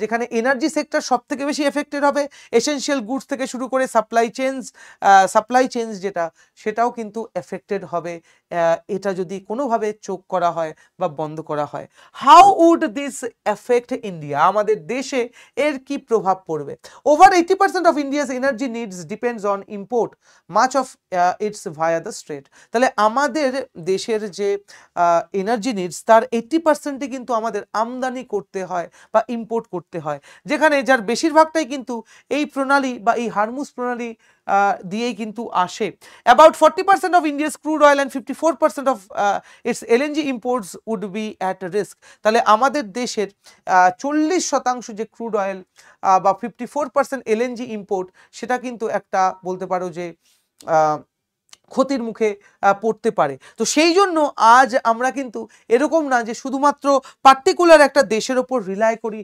যেখানে এনার্জি সেক্টর সব থেকে বেশি এফেক্টেড হবে, এসেনশিয়াল গুডস থেকে শুরু করে সাপ্লাই চেইনস যেটা, সেটাও কিন্তু এফেক্টেড হবে এটা যদি কোনোভাবে চোখ করা হয় বা বন্ধ করা হয়। How would this affect India? আমাদের দেশে এর কি প্রভাব পড়বে? Over 80% of India's energy needs depends on import, much of its via the strait. তাহলে আমাদের দেশের যে এনার্জি নিডস, তার 80%ই কিন্তু আমাদের আমদানি করতে হয় বা ইম্পোর্ট করতে হয়, যেখানে যার বেশিরভাগটাই কিন্তু এই প্রণালী বা এই হারমুজ প্রণালী দিয়েই কিন্তু আসে। About 40% of India's crude oil and 54% of its LNG imports would be at risk. তাহলে আমাদের দেশের 40% যে ক্রুড অয়েল বা 54% LNG ইম্পোর্ট, সেটা কিন্তু একটা বলতে পারো যে ক্ষতির মুখে পড়তে পারে। তো সেই জন্য আজ আমরা কিন্তু এরকম না যে শুধুমাত্র পার্টিকুলার একটা দেশের ওপর রিলাই করি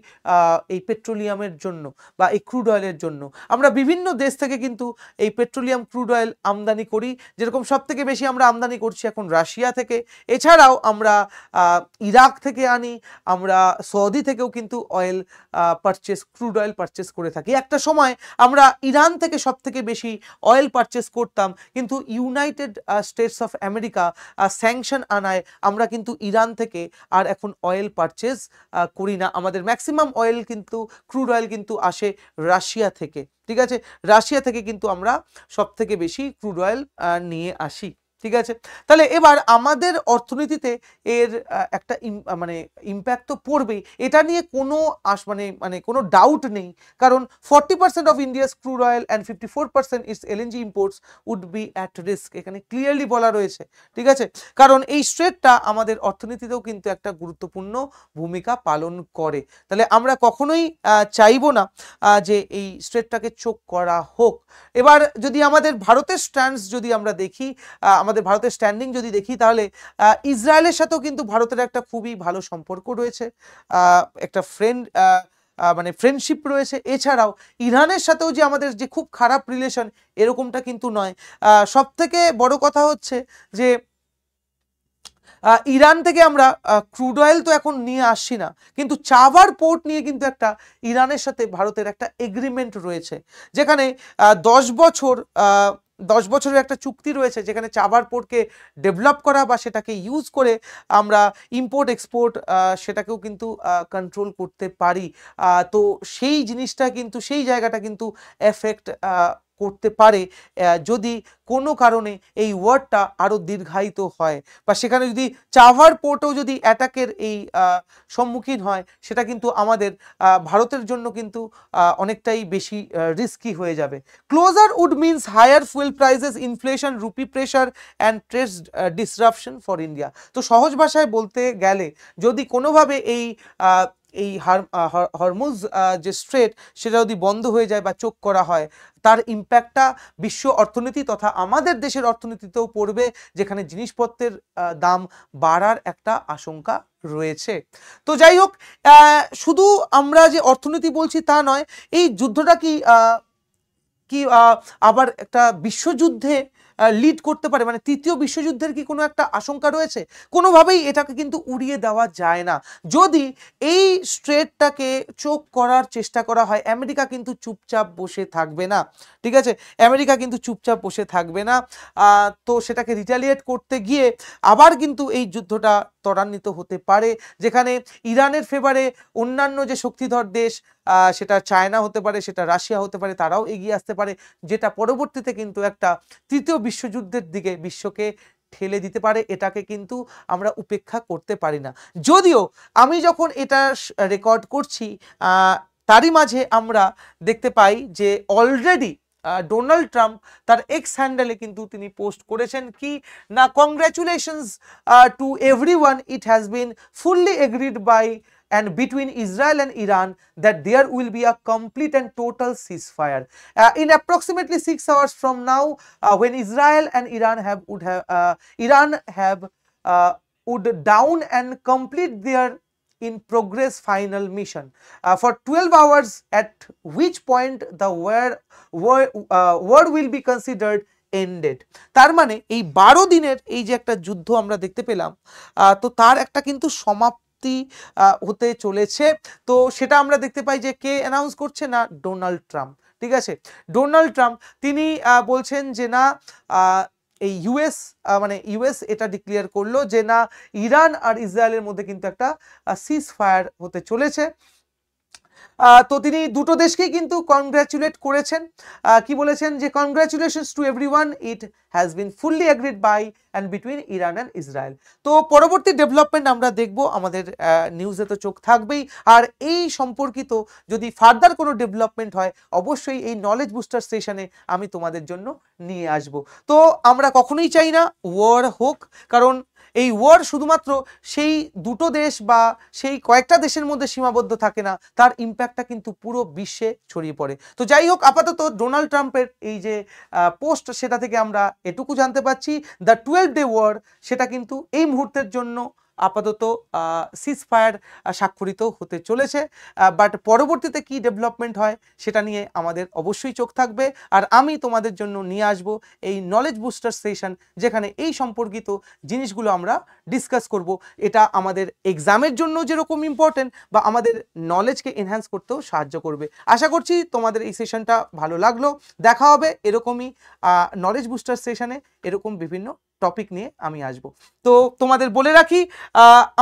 এই পেট্রোলিয়ামের জন্য বা এই ক্রুড অয়েলের জন্য। আমরা বিভিন্ন দেশ থেকে কিন্তু এই পেট্রোলিয়াম ক্রুড অয়েল আমদানি করি, যেরকম সব থেকে বেশি আমরা আমদানি করছি এখন রাশিয়া থেকে। এছাড়াও আমরা ইরাক থেকে আনি, আমরা সৌদি থেকেও কিন্তু ক্রুড অয়েল পারচেস করে থাকি। একটা সময় আমরা ইরান থেকে সব থেকে বেশি অয়েল পারচেস করতাম, কিন্তু United States of America sanction আনায় আমরা কিন্তু ইরান থেকে আর এখন অয়েল পারচেস করি না। আমাদের ম্যাক্সিমাম অয়েল কিন্তু ক্রুড অয়েল কিন্তু আসে রাশিয়া থেকে। ঠিক আছে, রাশিয়া থেকে কিন্তু আমরা সব থেকে বেশি ক্রুড অয়েল নিয়ে আসি। ঠিক আছে, তাহলে এবার আমাদের অর্থনীতিতে এর একটা ইম্প্যাক্ট তো পড়বেই, এটা নিয়ে কোনো কোনো ডাউট নেই, কারণ 40% of India's crude oil and 54% its LNG imports would be at risk, এখানে ক্লিয়ারলি বলা রয়েছে। ঠিক আছে, কারণ এই স্ট্রেটটা আমাদের অর্থনীতিতেও কিন্তু একটা গুরুত্বপূর্ণ ভূমিকা পালন করে। তাহলে আমরা কখনোই চাইবো না যে এই স্ট্রেটটাকে চোখ করা হোক। এবার যদি আমাদের ভারতের স্ট্যান্ডস যদি আমরা দেখি, আমাদের ভারতের স্ট্যান্ডিং যদি দেখি, তাহলে ইসরায়েলের সাথেও কিন্তু ভারতের একটা খুবই ভালো সম্পর্ক রয়েছে, একটা ফ্রেন্ডশিপ রয়েছে। এছাড়াও ইরানের সাথেও যে আমাদের যে খুব খারাপ রিলেশন, এরকমটা কিন্তু নয়। সব থেকে বড় কথা হচ্ছে যে ইরান থেকে আমরা ক্রুড অয়েল তো এখন নিয়ে আসছি না, কিন্তু চাভার পোর্ট নিয়ে কিন্তু একটা ইরানের সাথে ভারতের একটা এগ্রিমেন্ট রয়েছে, যেখানে 10 বছরের একটা চুক্তি রয়েছে, যেখানে চাভার পোর্টকে ডেভেলপ করা বা সেটাকে ইউজ করে আমরা ইম্পোর্ট এক্সপোর্ট সেটাকেও কিন্তু কন্ট্রোল করতে পারি। তো সেই জিনিসটা কিন্তু, সেই জায়গাটা কিন্তু এফেক্ট করতে পারে যদি কোনো কারণে এই ওয়ারটা আরও দীর্ঘায়িত হয়, বা সেখানে যদি চাভার পোর্টও যদি অ্যাটাকের এই সম্মুখীন হয়, সেটা কিন্তু আমাদের ভারতের জন্য কিন্তু অনেকটাই বেশি রিস্কি হয়ে যাবে। Closure would means higher fuel prices, inflation, rupee pressure and trade disruption for India. তো সহজ ভাষায় বলতে গেলে, যদি কোনোভাবে এই হরমুজ যে স্ট্রেট, সেটা যদি বন্ধ হয়ে যায় বা চোখ করা হয়, তার ইম্প্যাক্টটা বিশ্ব অর্থনীতি তথা আমাদের দেশের অর্থনীতিতেও পড়বে, যেখানে জিনিসপত্রের দাম বাড়ার একটা আশঙ্কা রয়েছে। তো যাই হোক, শুধু আমরা যে অর্থনীতি বলছি তা নয়, এই যুদ্ধটা কি আবার একটা বিশ্বযুদ্ধে লিড করতে পারে, মানে তৃতীয় বিশ্বযুদ্ধের কি কোনো একটা আশঙ্কা রয়েছে? কোনোভাবেই এটাকে কিন্তু উড়িয়ে দেওয়া যায় না। যদি এই স্ট্রেটটাকে চোখ করার চেষ্টা করা হয়, আমেরিকা কিন্তু চুপচাপ বসে থাকবে না। ঠিক আছে, আমেরিকা কিন্তু চুপচাপ বসে থাকবে না। তো সেটাকে রিটালিয়েট করতে গিয়ে আবার কিন্তু এই যুদ্ধটা ত্বরান্বিত হতে পারে, যেখানে ইরানের ফেভারে অন্যান্য যে শক্তিধর দেশ, সেটা চায়না হতে পারে, সেটা রাশিয়া হতে পারে, তারাও এগিয়ে আসতে পারে, যেটা পরবর্তীতে কিন্তু একটা তৃতীয় বিশ্বযুদ্ধের দিকে বিশ্বকে ঠেলে দিতে পারে। এটাকে কিন্তু আমরা উপেক্ষা করতে পারি না। যদিও আমি যখন এটা রেকর্ড করছি, তারই মাঝে আমরা দেখতে পাই যে অলরেডি ডোনাল্ড ট্রাম্প তার এক্স হ্যান্ডেলে কিন্তু তিনি পোস্ট করেছেন কি না, congratulations to everyone, it has been fully agreed by and between Israel and Iran that there will be a complete and total ceasefire in approximately 6 hours from now, when Israel and Iran would down and complete their in progress final mission for 12 hours, at which point the war will be considered ended. তার মানে এই 12 দিনের এই যে একটা যুদ্ধ আমরা দেখতে পেলাম, তো তার একটা কিন্তু সমাপ্তি হতে চলেছে। তো সেটা আমরা দেখতে পাই যে কে অ্যানাউন্স করছে, না ডোনাল্ড ট্রাম্প। ঠিক আছে, ডোনাল্ড ট্রাম্প তিনি বলছেন যে না এই ইউএস এটা ডিক্লেয়ার করলো যে না ইরান আর ইসরায়েলের মধ্যে কিন্তু একটা সিজ ফায়ার হতে চলেছে। তো তিনি দুটো দেশকেই কিন্তু কনগ্রাচুলেট করেছেন, কি বলেছেন যে congratulations to everyone, it has been fully agreed by and between Iran and Israel. তো পরবর্তী ডেভেলপমেন্ট আমরা দেখব, আমাদের নিউজে তো চোখ থাকবেই, আর এই সম্পর্কিত যদি ফার্দার কোনো ডেভেলপমেন্ট হয় অবশ্যই এই নলেজ বুস্টার সেশনে আমি তোমাদের জন্য নিয়ে আসব। তো আমরা কখনোই চাই না ওয়ার হোক, কারণ এই ওয়ার শুধুমাত্র সেই দুটো দেশ বা সেই কয়েকটা দেশের মধ্যে সীমাবদ্ধ থাকে না, তার ইম্প্যাক্টটা কিন্তু পুরো বিশ্বে ছড়িয়ে পড়ে। তো যাই হোক, আপাতত ডোনাল্ড ট্রাম্পের এই যে পোস্ট, সেটা থেকে আমরা এটুকু জানতে পারছি, দ্য 12 ডে ওয়ার সেটা কিন্তু এই মুহূর্তের জন্য আপাতত সিজ ফায়ার স্বাক্ষরিত হতে চলেছে। বাট পরবর্তীতে কি ডেভেলপমেন্ট হয় সেটা নিয়ে আমাদের অবশ্যই চোখ থাকবে, আর আমি তোমাদের জন্য নিয়ে আসব এই নলেজ বুস্টার সেশন, যেখানে এই সম্পর্কিত জিনিসগুলো আমরা ডিসকাস করব। এটা আমাদের এক্সামের জন্য যেরকম ইম্পর্টেন্ট, বা আমাদের নলেজকে এনহ্যান্স করতেও সাহায্য করবে। আশা করছি তোমাদের এই সেশনটা ভালো লাগলো। দেখা হবে এরকমই নলেজ বুস্টার সেশনে, এরকম বিভিন্ন টপিক নিয়ে আমি আসব। তো তোমাদের বলে রাখি,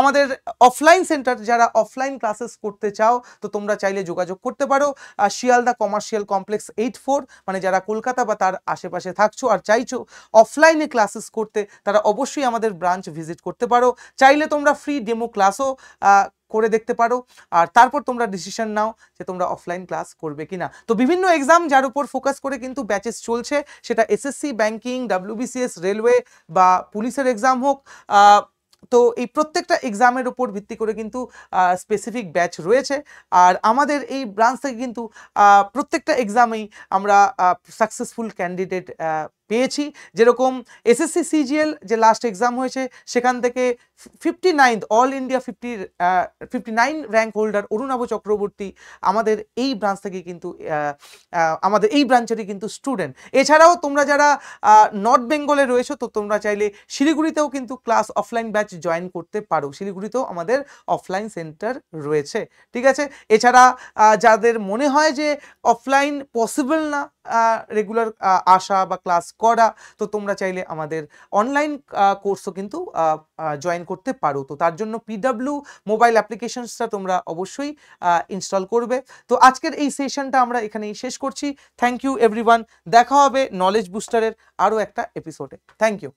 আমাদের অফলাইন সেন্টার, যারা অফলাইন ক্লাসেস করতে চাও তো তোমরা চাইলে যোগাযোগ করতে পারো। শিয়ালদা কমার্শিয়াল কমপ্লেক্স 84, মানে যারা কলকাতা বা তার আশেপাশে থাকছো আর চাইছো অফলাইনে ক্লাসেস করতে, তারা অবশ্যই আমাদের ব্রাঞ্চ ভিজিট করতে পারো। চাইলে তোমরা ফ্রি ডেমো ক্লাসও করে দেখতে পারো, আর তারপর তোমরা ডিসিশন নাও যে তোমরা অফলাইন ক্লাস করবে কিনা। তো বিভিন্ন এক্সাম যার উপর ফোকাস করে কিন্তু ব্যাচেস চলছে, সেটা এসএসসি, ব্যাংকিং, ডাব্লিউবিসিএস, রেলওয়ে বা পুলিশের এক্সাম হোক, তো এই প্রত্যেকটা এক্সামের উপর ভিত্তি করে কিন্তু স্পেসিফিক ব্যাচ রয়েছে। আর আমাদের এই ব্রাঞ্চ থেকে কিন্তু প্রত্যেকটা এক্সামেই আমরা সাকসেসফুল ক্যান্ডিডেট পেয়েছি। যেরকম এসএসসি সিজিএল যে লাস্ট এক্সাম হয়েছে, সেখান থেকে 59 all India 59 rank holder Arunabha Chakraborty আমাদের এই ব্রাঞ্চ থেকে কিন্তু আমাদের এই ব্রাঞ্চেরই কিন্তু স্টুডেন্ট। এছাড়াও তোমরা যারা নর্থ বেঙ্গলে রয়েছো, তো তোমরা চাইলে শিলিগুড়িতেও কিন্তু ক্লাস অফলাইন ব্যাচ জয়েন করতে পারো। শিলিগুড়িতেও আমাদের অফলাইন সেন্টার রয়েছে। ঠিক আছে, এছাড়া যাদের মনে হয় যে অফলাইন পসিবল না রেগুলার আসা বা ক্লাস করা, তো তোমরা চাইলে আমাদের অনলাইন কোর্সও কিন্তু জয়েন করতে পারো। তো তার জন্য পিডব্লিউ মোবাইল অ্যাপ্লিকেশনসটা তোমরা অবশ্যই ইনস্টল করবে। তো আজকের এই সেশনটা আমরা এখানেই শেষ করছি। থ্যাংক ইউ এভরিওয়ান, দেখা হবে নলেজ বুস্টারের আরও একটা এপিসোডে। Thank you.